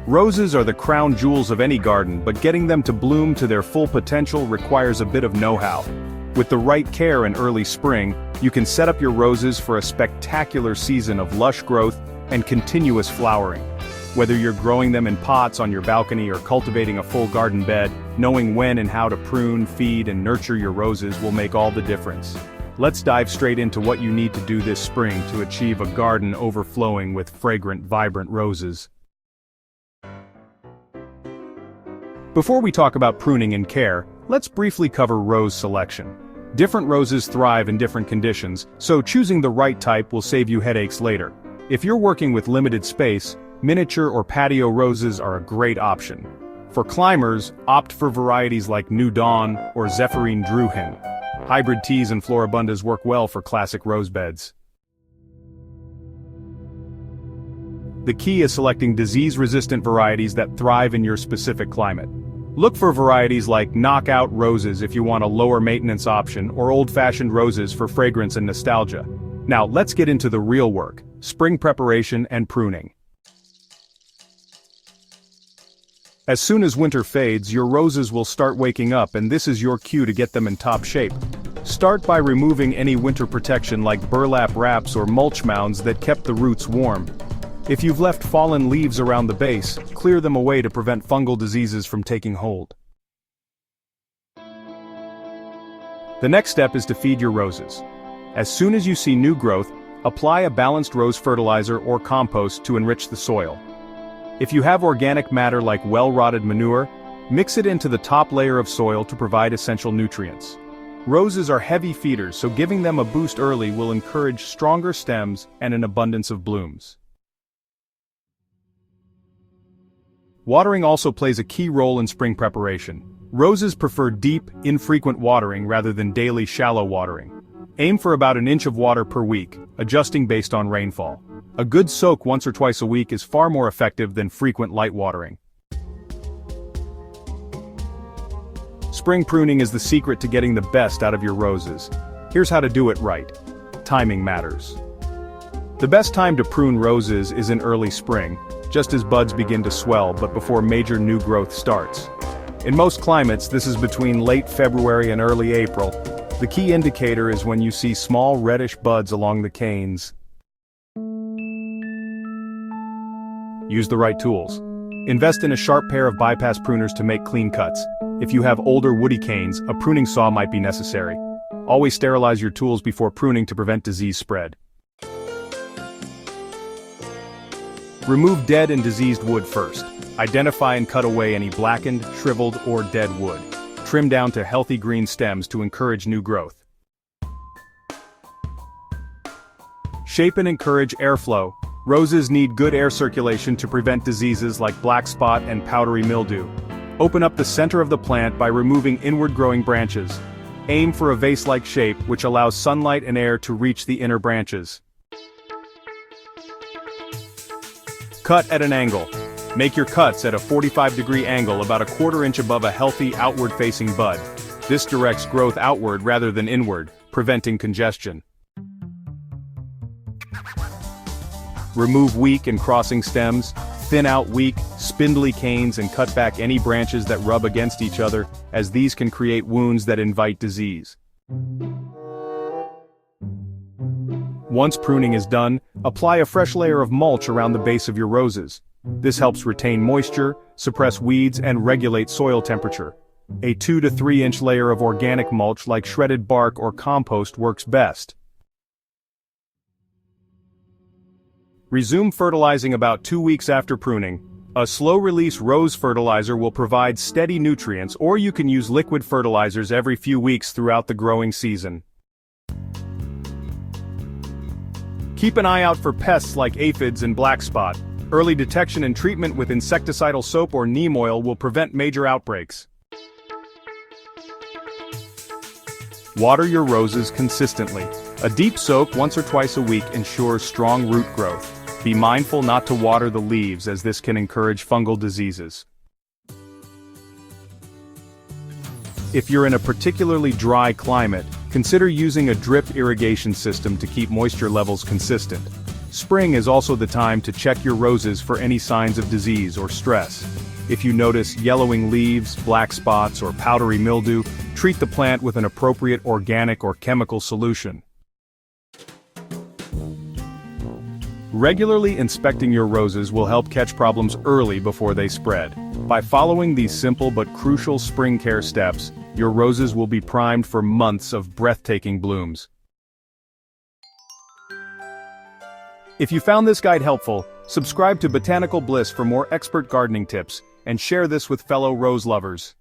Roses are the crown jewels of any garden, but getting them to bloom to their full potential requires a bit of know-how. With the right care in early spring, you can set up your roses for a spectacular season of lush growth and continuous flowering. Whether you're growing them in pots on your balcony or cultivating a full garden bed, knowing when and how to prune, feed, and nurture your roses will make all the difference. Let's dive straight into what you need to do this spring to achieve a garden overflowing with fragrant, vibrant roses. Before we talk about pruning and care, let's briefly cover rose selection. Different roses thrive in different conditions, so choosing the right type will save you headaches later. If you're working with limited space, miniature or patio roses are a great option. For climbers, opt for varieties like New Dawn or Zephyrine Druhin. Hybrid teas and floribundas work well for classic rose beds. The key is selecting disease-resistant varieties that thrive in your specific climate. Look for varieties like knockout roses if you want a lower maintenance option, or old-fashioned roses for fragrance and nostalgia. Now let's get into the real work: spring preparation and pruning. As soon as winter fades, your roses will start waking up, and this is your cue to get them in top shape. Start by removing any winter protection like burlap wraps or mulch mounds that kept the roots warm. If you've left fallen leaves around the base, clear them away to prevent fungal diseases from taking hold. The next step is to feed your roses. As soon as you see new growth, apply a balanced rose fertilizer or compost to enrich the soil. If you have organic matter like well-rotted manure, mix it into the top layer of soil to provide essential nutrients. Roses are heavy feeders, so giving them a boost early will encourage stronger stems and an abundance of blooms. Watering also plays a key role in spring preparation. Roses prefer deep, infrequent watering rather than daily shallow watering. Aim for about an inch of water per week, adjusting based on rainfall. A good soak once or twice a week is far more effective than frequent light watering. Spring pruning is the secret to getting the best out of your roses. Here's how to do it right. Timing matters. The best time to prune roses is in early spring, just as buds begin to swell but before major new growth starts. In most climates, this is between late February and early April. The key indicator is when you see small reddish buds along the canes. Use the right tools. Invest in a sharp pair of bypass pruners to make clean cuts. If you have older woody canes, a pruning saw might be necessary. Always sterilize your tools before pruning to prevent disease spread. Remove dead and diseased wood first. Identify and cut away any blackened, shriveled, or dead wood. Trim down to healthy green stems to encourage new growth. Shape and encourage airflow. Roses need good air circulation to prevent diseases like black spot and powdery mildew. Open up the center of the plant by removing inward-growing branches. Aim for a vase-like shape which allows sunlight and air to reach the inner branches. Cut at an angle. Make your cuts at a 45-degree angle about a quarter inch above a healthy outward-facing bud. This directs growth outward rather than inward, preventing congestion. Remove weak and crossing stems, thin out weak, spindly canes and cut back any branches that rub against each other, as these can create wounds that invite disease. Once pruning is done, apply a fresh layer of mulch around the base of your roses. This helps retain moisture, suppress weeds, and regulate soil temperature. A 2 to 3 inch layer of organic mulch like shredded bark or compost works best. Resume fertilizing about 2 weeks after pruning. A slow-release rose fertilizer will provide steady nutrients, or you can use liquid fertilizers every few weeks throughout the growing season. Keep an eye out for pests like aphids and black spot. Early detection and treatment with insecticidal soap or neem oil will prevent major outbreaks. Water your roses consistently. A deep soak once or twice a week ensures strong root growth. Be mindful not to water the leaves, as this can encourage fungal diseases. If you're in a particularly dry climate, consider using a drip irrigation system to keep moisture levels consistent. Spring is also the time to check your roses for any signs of disease or stress. If you notice yellowing leaves, black spots, or powdery mildew, treat the plant with an appropriate organic or chemical solution. Regularly inspecting your roses will help catch problems early before they spread. By following these simple but crucial spring care steps, your roses will be primed for months of breathtaking blooms. If you found this guide helpful, subscribe to Botanical Bliss for more expert gardening tips, and share this with fellow rose lovers.